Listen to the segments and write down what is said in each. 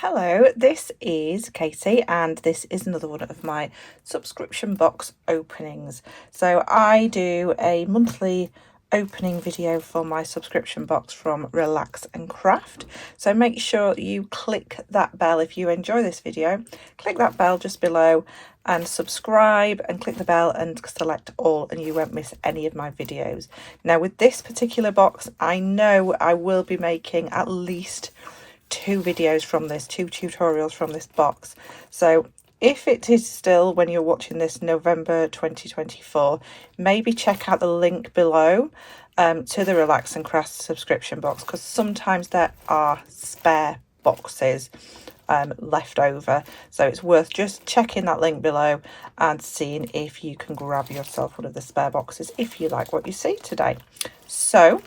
Hello, this is Katie and this is another one of my subscription box openings. So I do a monthly opening video for my subscription box from Relax and Craft. So make sure you click that bell if you enjoy this video. Click that bell just below and subscribe and click the bell and select all and you won't miss any of my videos. Now with this particular box, I know I will be making at least two videos from this, two tutorials from this box. So if it is still, when you're watching this, November 2024, maybe check out the link below to the Relax and Craft subscription box, because sometimes there are spare boxes left over, so it's worth just checking that link below and seeing if you can grab yourself one of the spare boxes if you like what you see today. So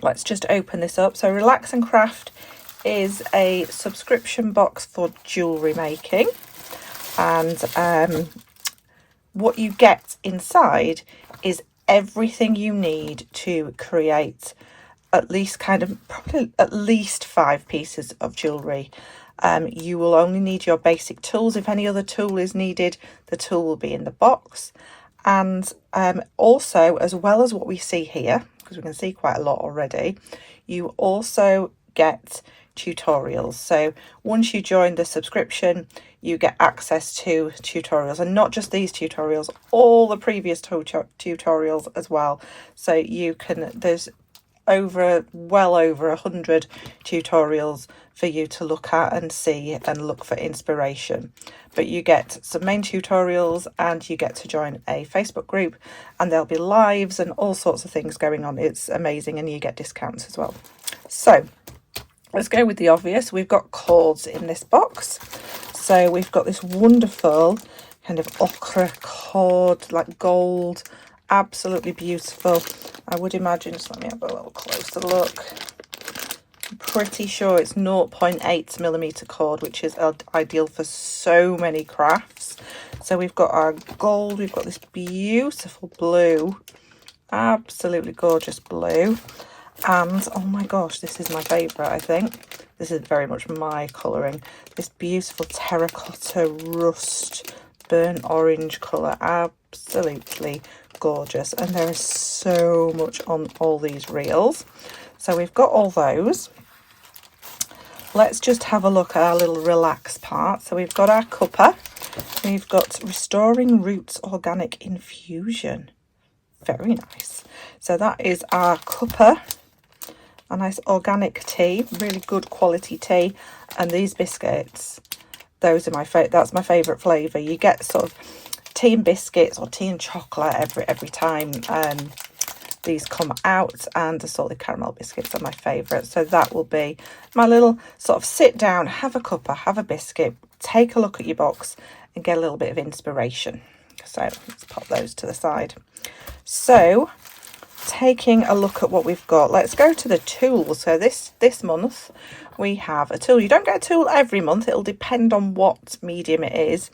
let's just open this up. So Relax and Craft is a subscription box for jewellery making, and what you get inside is everything you need to create at least probably at least 5 pieces of jewellery. You will only need your basic tools. If any other tool is needed, the tool will be in the box. And also, as well as what we see here, because we can see quite a lot already, you also get tutorials. So once you join the subscription, you get access to tutorials, and not just these tutorials, all the previous tutorials as well. So you can, there's well over 100 tutorials for you to look at and see and look for inspiration. But you get some main tutorials and you get to join a Facebook group, and there'll be lives and all sorts of things going on. It's amazing, and you get discounts as well. So let's go with the obvious. We've got cords in this box. So we've got this wonderful kind of ochre cord, like gold, absolutely beautiful. I would imagine, just let me have a little closer look. I'm pretty sure it's 0.8 millimeter cord, which is ideal for so many crafts. So we've got our gold, we've got this beautiful blue, absolutely gorgeous blue. And oh my gosh, this is my favourite, I think. This is very much my colouring. This beautiful terracotta rust burnt orange colour, absolutely gorgeous. And there is so much on all these reels. So we've got all those. Let's just have a look at our little relax part. So we've got our cuppa. We've got Restoring Roots Organic Infusion. Very nice. So that is our cuppa. A nice organic tea, really good quality tea. And these biscuits, those are my favorite. That's my favorite flavor. You get sort of tea and biscuits or tea and chocolate every time these come out, and the salted caramel biscuits are my favorite. So that will be my little sort of sit down, have a cuppa, have a biscuit, take a look at your box and get a little bit of inspiration. So let's pop those to the side. So taking a look at what we've got, let's go to the tools. So this month we have a tool. You don't get a tool every month, it'll depend on what medium it is.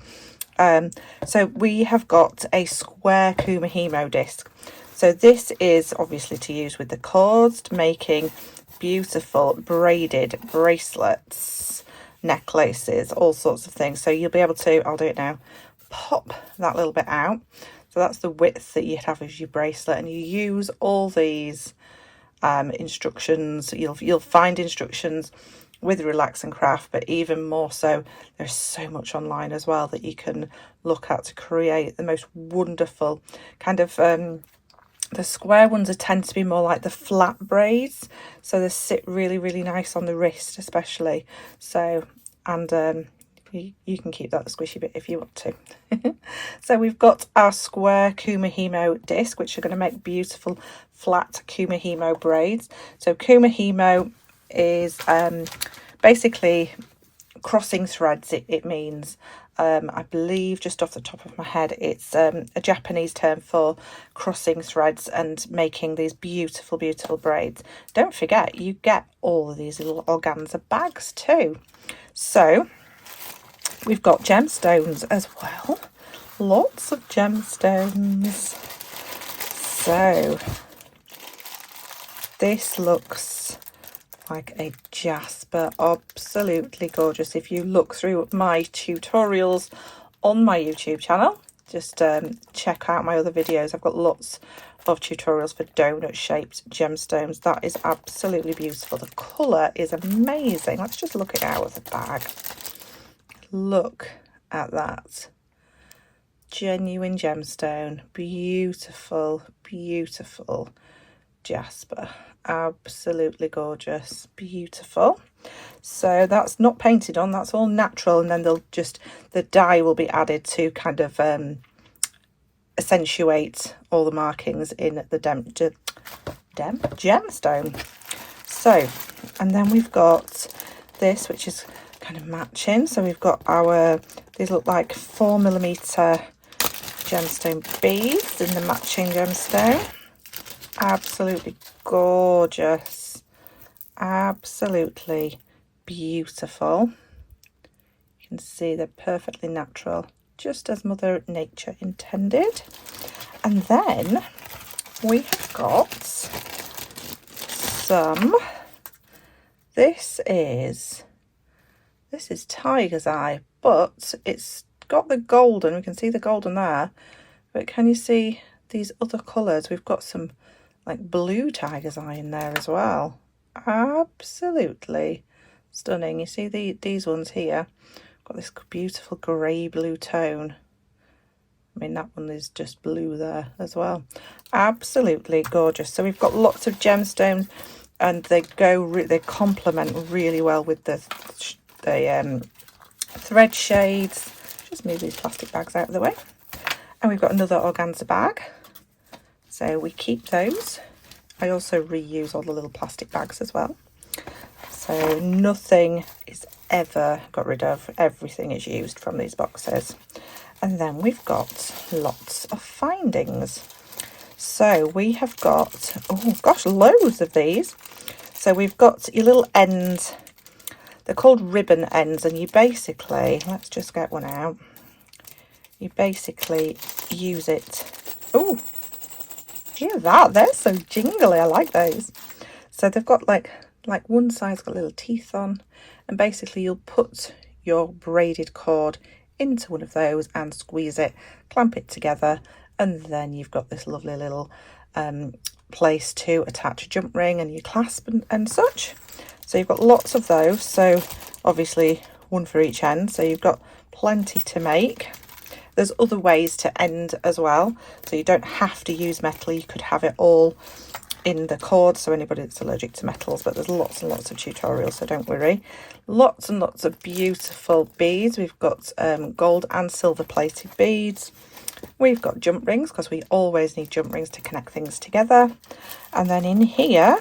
So we have got a square Kumihimo disc. So this is obviously to use with the cords, to making beautiful braided bracelets, necklaces, all sorts of things. So you'll be able to, I'll do it now, pop that little bit out. So that's the width that you'd have of your bracelet, and you use all these instructions. You'll find instructions with Relax and Craft, but even more so, there's so much online as well that you can look at to create the most wonderful kind of the square ones tend to be more like the flat braids, so they sit really nice on the wrist especially. So, and you can keep that squishy bit if you want to. So we've got our square Kumihimo disc, which are going to make beautiful flat Kumihimo braids. So Kumihimo is basically crossing threads. It means I believe, just off the top of my head, it's a Japanese term for crossing threads and making these beautiful braids. Don't forget, you get all of these little organza bags too. So we've got gemstones as well, lots of gemstones. So this looks like a jasper. Absolutely gorgeous. If you look through my tutorials on my YouTube channel, just check out my other videos. I've got lots of tutorials for donut shaped gemstones. That is absolutely beautiful. The colour is amazing. Let's just look it out of the bag. Look at that. Genuine gemstone. Beautiful, beautiful jasper. Absolutely gorgeous. Beautiful. So that's not painted on, that's all natural, and then the dye will be added to kind of accentuate all the markings in the gemstone. So, and then we've got this, which is kind of matching. So we've got these look like 4mm gemstone beads in the matching gemstone. Absolutely gorgeous. Absolutely beautiful. You can see they're perfectly natural, just as Mother Nature intended. And then we have got some, this is tiger's eye, but it's got the golden, we can see the golden there, but can you see these other colours? We've got some like blue tiger's eye in there as well. Absolutely stunning. You see these ones here, got this beautiful grey blue tone. I mean, that one is just blue there as well. Absolutely gorgeous. So we've got lots of gemstones, and they complement really well with the thread shades. Just move these plastic bags out of the way. And we've got another organza bag, so we keep those. I also reuse all the little plastic bags as well, so nothing is ever got rid of. Everything is used from these boxes. And then we've got lots of findings. So we have got, oh gosh, loads of these. So we've got your little ends. They're called ribbon ends, and you basically, let's just get one out. You basically use it. Oh, hear that? They're so jingly. I like those. So they've got like one side's got little teeth on, and basically you'll put your braided cord into one of those and squeeze it, clamp it together, and then you've got this lovely little place to attach a jump ring and your clasp and such. So you've got lots of those, so obviously one for each end, so you've got plenty to make. There's other ways to end as well, so you don't have to use metal. You could have it all in the cord, so anybody that's allergic to metals, but there's lots and lots of tutorials, so don't worry. Lots and lots of beautiful beads. We've got gold and silver plated beads. We've got jump rings, because we always need jump rings to connect things together. And then in here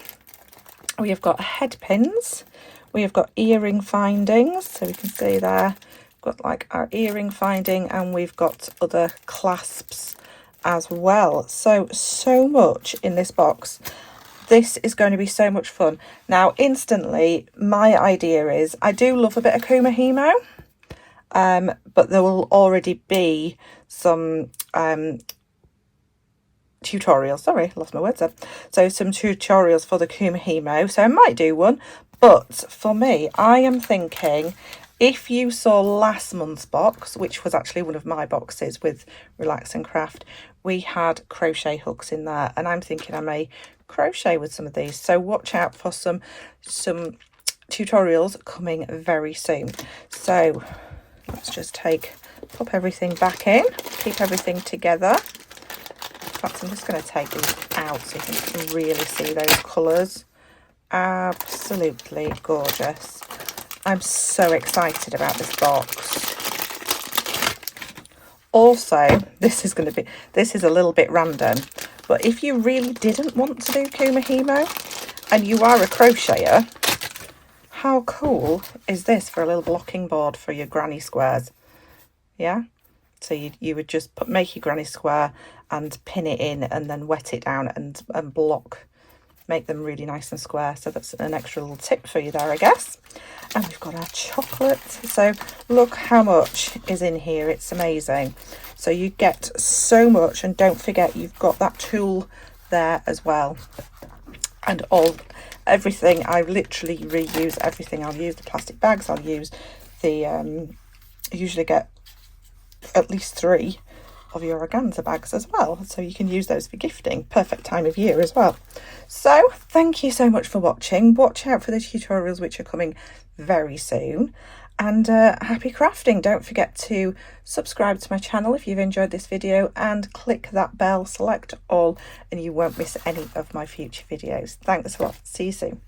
we have got head pins. We have got earring findings, so we can see there we've got like our earring finding, and we've got other clasps as well. So much in this box. This is going to be so much fun. Now instantly my idea is, I do love a bit of Kumihimo, but there will already be some tutorials. Sorry, lost my words there. So some tutorials for the Kumihimo, so I might do one. But for me, I am thinking, if you saw last month's box, which was actually one of my boxes with Relax and Craft, we had crochet hooks in there, and I'm thinking I may crochet with some of these. So watch out for some tutorials coming very soon. So let's just pop everything back in, keep everything together. In fact, I'm just going to take these out so you can really see those colours. Absolutely gorgeous. I'm so excited about this box. Also, this is a little bit random, but if you really didn't want to do Kumihimo and you are a crocheter, how cool is this for a little blocking board for your granny squares? Yeah, so you would just make your granny square and pin it in, and then wet it down and block, make them really nice and square. So that's an extra little tip for you there, I guess. And we've got our chocolate. So look how much is in here. It's amazing. So you get so much, and don't forget you've got that tool there as well, and all everything. I literally reuse everything. I'll use the plastic bags, I'll use the I usually get at least 3 of your organza bags as well, so you can use those for gifting. Perfect time of year as well. So thank you so much for watching. Watch out for the tutorials which are coming very soon, and happy crafting. Don't forget to subscribe to my channel if you've enjoyed this video, and click that bell, select all, and you won't miss any of my future videos. Thanks a lot. See you soon.